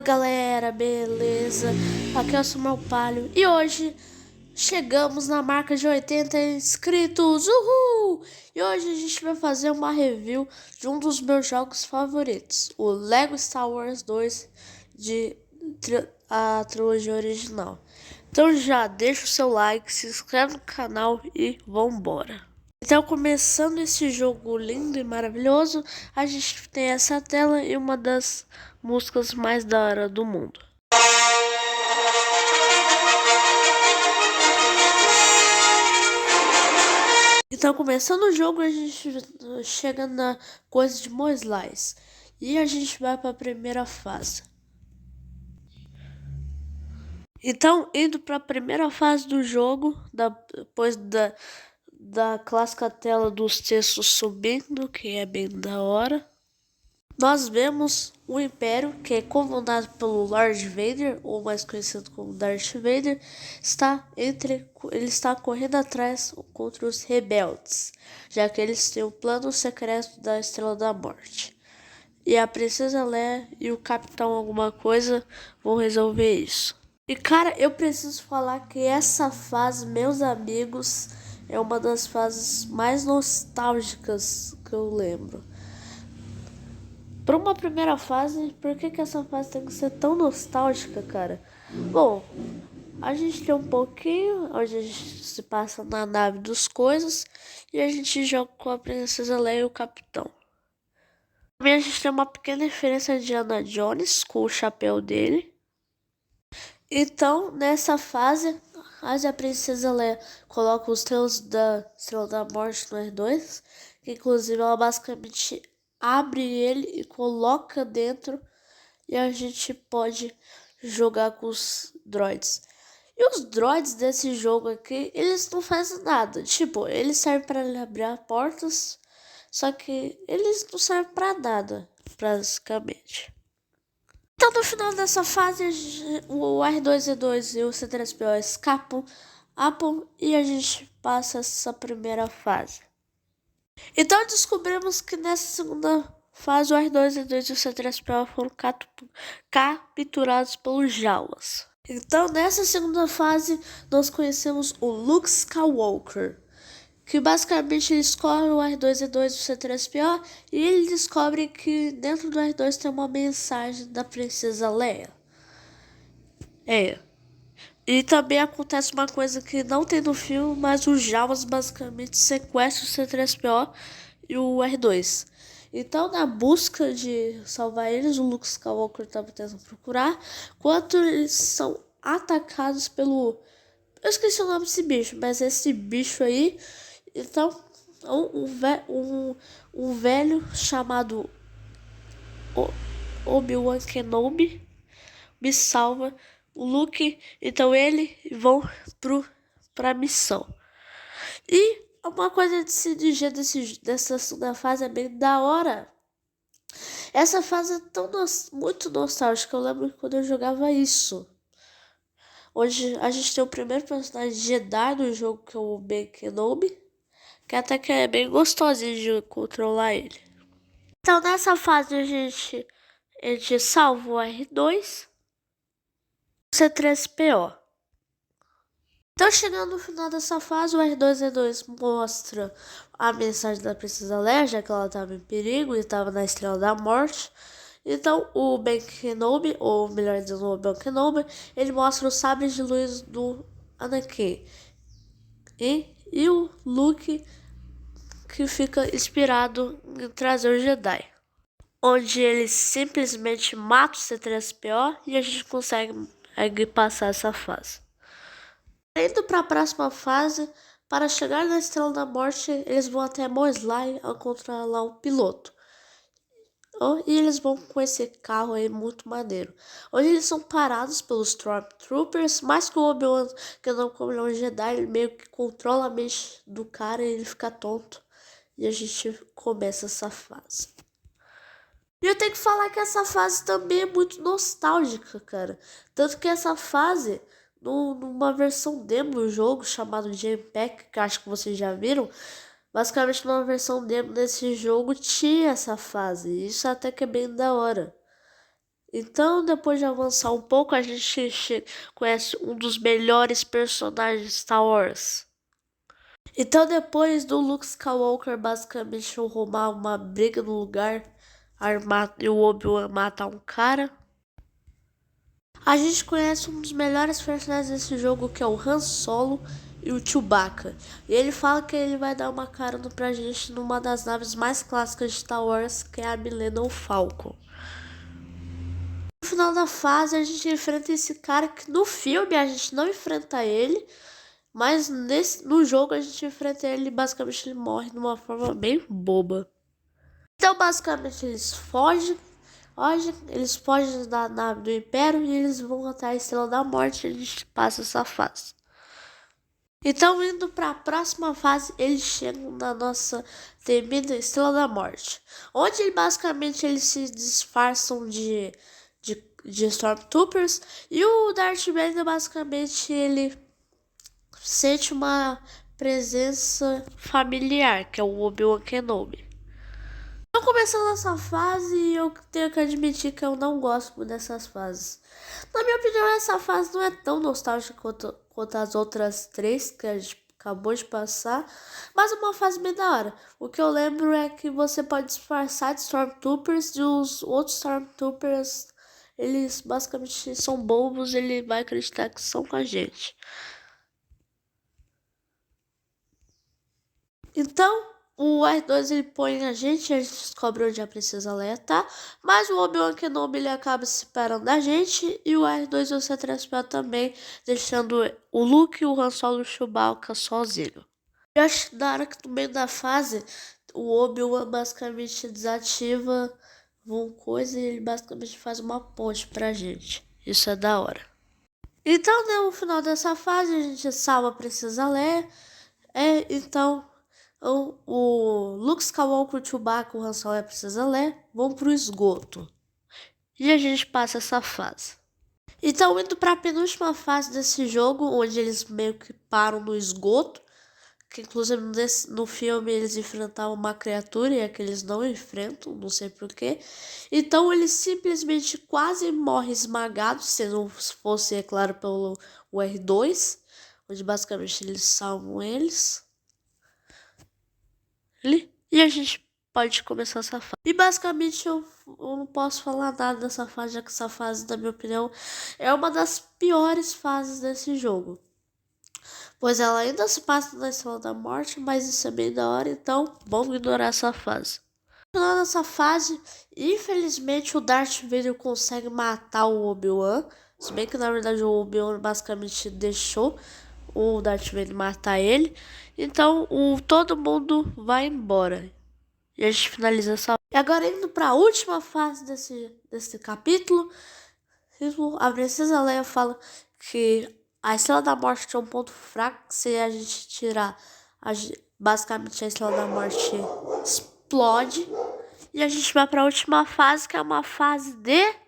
Galera, beleza? Aqui é o Samuel Palio e hoje chegamos na marca de 80 inscritos, uhul! E hoje a gente vai fazer uma review de um dos meus jogos favoritos, o Lego Star Wars 2 de a trilogia original. Então já deixa o seu like, se inscreve no canal e vambora! Então, começando esse jogo lindo e maravilhoso, a gente tem essa tela e uma das músicas mais da hora do mundo. Então, começando o jogo, a gente chega na coisa de Mos Eisley e a gente vai para a primeira fase. Então, indo para a primeira fase do jogo, depois da clássica tela dos textos subindo, que é bem da hora. Nós vemos o Império, que é comandado pelo Lord Vader, ou mais conhecido como Darth Vader, ele está correndo atrás contra os rebeldes, já que eles têm o plano secreto da Estrela da Morte. E a Princesa Leia e o Capitão alguma coisa vão resolver isso. E cara, eu preciso falar que essa fase, meus amigos, é uma das fases mais nostálgicas que eu lembro. Para uma primeira fase, por que essa fase tem que ser tão nostálgica, cara? Bom, a gente tem um pouquinho onde a gente se passa na nave dos coisas e a gente joga com a Princesa Leia e o Capitão. Também a gente tem uma pequena referência de Indiana Jones com o chapéu dele. Então, nessa fase, a Princesa Leia coloca os teus da Estrela da Morte no R2, que inclusive ela basicamente abre ele e coloca dentro e a gente pode jogar com os droids. E os droids desse jogo aqui, eles não fazem nada. Tipo, eles servem para abrir portas, só que eles não servem para nada, basicamente. Então, no final dessa fase, o R2-D2 e o C3PO escapam e a gente passa essa primeira fase. Então descobrimos que nessa segunda fase o R2-D2 e o C3PO foram capturados pelos Jawas. Então nessa segunda fase nós conhecemos o Luke Skywalker, que basicamente ele descobre o R2-D2 e o C3PO e ele descobre que dentro do R2 tem uma mensagem da Princesa Leia. E também acontece uma coisa que não tem no filme, mas os Jawas basicamente sequestram o C3PO e o R2. Então, na busca de salvar eles, o Luke Skywalker estava tentando procurar, quando eles são atacados pelo... Eu esqueci o nome desse bicho, mas esse bicho aí... Então, um velho chamado Obi-Wan Kenobi me salva o Luke, então ele vão pra missão. E uma coisa de se dizer dessa segunda fase é bem da hora. Essa fase é muito nostálgica, eu lembro quando eu jogava isso. Hoje a gente tem o primeiro personagem Jedi do jogo, que é o Ben Kenobi, que até que é bem gostosinho de controlar ele. Então nessa fase a gente salva o R2, C3PO. Então, chegando no final dessa fase, o R2-D2 mostra a mensagem da Princesa Leia, já que ela estava em perigo e estava na Estrela da Morte. Então, o Ben Kenobi, ou melhor dizendo, o Ben Kenobi, ele mostra os sabres de luz do Anakin. E o Luke, que fica inspirado em trazer o Jedi, onde ele simplesmente mata o C3PO e a gente consegue passar essa fase. Indo para a próxima fase, para chegar na Estrela da Morte, eles vão até Mos Eisley encontrar lá um piloto. E eles vão com esse carro aí muito maneiro. Onde eles são parados pelos Stormtroopers, mas que o Obi-Wan, que não como ele é um Jedi, ele meio que controla a mente do cara e ele fica tonto. E a gente começa essa fase. E eu tenho que falar que essa fase também é muito nostálgica, cara. Tanto que essa fase, numa versão demo do jogo chamado Jam Pack, que acho que vocês já viram, basicamente numa versão demo desse jogo tinha essa fase. Isso até que é bem da hora. Então, depois de avançar um pouco, a gente conhece um dos melhores personagens de Star Wars. Então, depois do Luke Skywalker basicamente arrumar uma briga no lugar armado e o Obi-Wan matar um cara, a gente conhece um dos melhores personagens desse jogo, que é o Han Solo e o Chewbacca. E ele fala que ele vai dar uma carona pra gente numa das naves mais clássicas de Star Wars, que é a Millennium Falcon. No final da fase, a gente enfrenta esse cara que no filme a gente não enfrenta ele, mas no jogo a gente enfrenta ele e basicamente ele morre de uma forma bem boba. Então, basicamente, eles fogem da nave do Império e eles vão até a Estrela da Morte e a gente passa essa fase. Então, indo para a próxima fase, eles chegam na nossa temida Estrela da Morte, onde basicamente eles se disfarçam de Stormtroopers e o Darth Vader basicamente ele sente uma presença familiar, que é o Obi-Wan Kenobi. Então, começando essa fase, eu tenho que admitir que eu não gosto dessas fases. Na minha opinião, essa fase não é tão nostálgica quanto as outras três que a gente acabou de passar, mas é uma fase bem da hora. O que eu lembro é que você pode disfarçar de Stormtroopers e os outros Stormtroopers, eles basicamente são bobos, ele vai acreditar que são com a gente. Então, o R2 ele põe a gente descobre onde a Princesa Leia tá, mas o Obi-Wan Kenobi ele acaba se separando da gente e o R2 e o C-3PO também, deixando o Luke e o Han Solo e o Chewbacca sozinho. Eu acho da hora que no meio da fase, o Obi-Wan basicamente desativa uma coisa e ele basicamente faz uma ponte pra gente. Isso é da hora. Então, no final dessa fase, a gente salva a Princesa Leia. Então, o Luke Skywalker, o Chewbacca, o Han Solo e a Princesa Leia vão pro esgoto. E a gente passa essa fase. Então, indo para a penúltima fase desse jogo, onde eles meio que param no esgoto, que inclusive no filme eles enfrentavam uma criatura e é que eles não enfrentam, não sei porquê. Então, eles simplesmente quase morrem esmagados, se não fosse, é claro, pelo o R2, onde basicamente eles salvam eles. E a gente pode começar essa fase. E basicamente eu não posso falar nada dessa fase, já que essa fase, na minha opinião, é uma das piores fases desse jogo. Pois ela ainda se passa na Estrela da Morte, mas isso é bem da hora, então vamos ignorar essa fase. No final dessa fase, infelizmente o Darth Vader consegue matar o Obi-Wan. Se bem que na verdade o Obi-Wan basicamente deixou o Darth Vader matar ele. Então todo mundo vai embora. E a gente finaliza essa. E agora indo para a última fase desse capítulo, a Princesa Leia fala que a Estrela da Morte tem um ponto fraco, que se a gente tirar, basicamente a Estrela da Morte explode. E a gente vai para a última fase, que é uma fase de...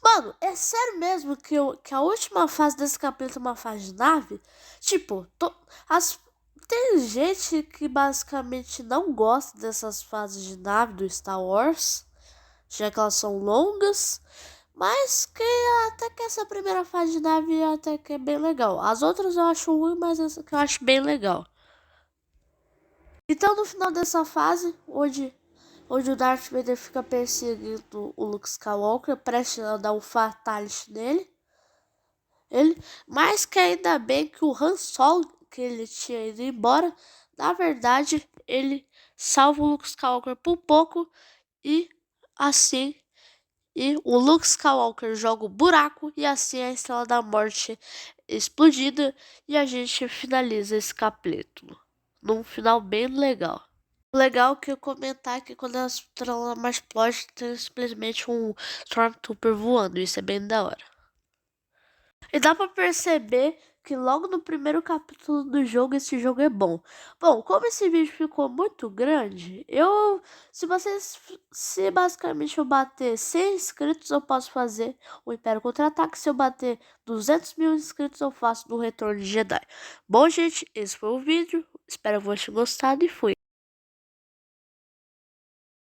Mano, é sério mesmo que a última fase desse capítulo é uma fase de nave? Tipo, tem gente que basicamente não gosta dessas fases de nave do Star Wars, já que elas são longas, mas que até que essa primeira fase de nave até que é bem legal. As outras eu acho ruim, mas essa que eu acho bem legal. Então no final dessa fase, onde o Darth Vader fica perseguindo o Luke Skywalker, prestes a dar um fatality nele. Mas que ainda bem que o Han Solo, que ele tinha ido embora, na verdade, ele salva o Luke Skywalker por pouco e assim... E o Luke Skywalker joga o buraco e assim a Estrela da Morte explodida e a gente finaliza esse capítulo num final bem legal. Legal que eu comentar que quando a Estrela da Morte explode tem simplesmente um Stormtrooper voando, isso é bem da hora. E dá pra perceber que logo no primeiro capítulo do jogo, esse jogo é bom. Bom, como esse vídeo ficou muito grande, se basicamente eu bater 100 inscritos, eu posso fazer o Império Contra-Ataque. Se eu bater 200 mil inscritos, eu faço do Retorno de Jedi. Bom, gente, esse foi o vídeo. Espero que vocês tenham gostado e fui.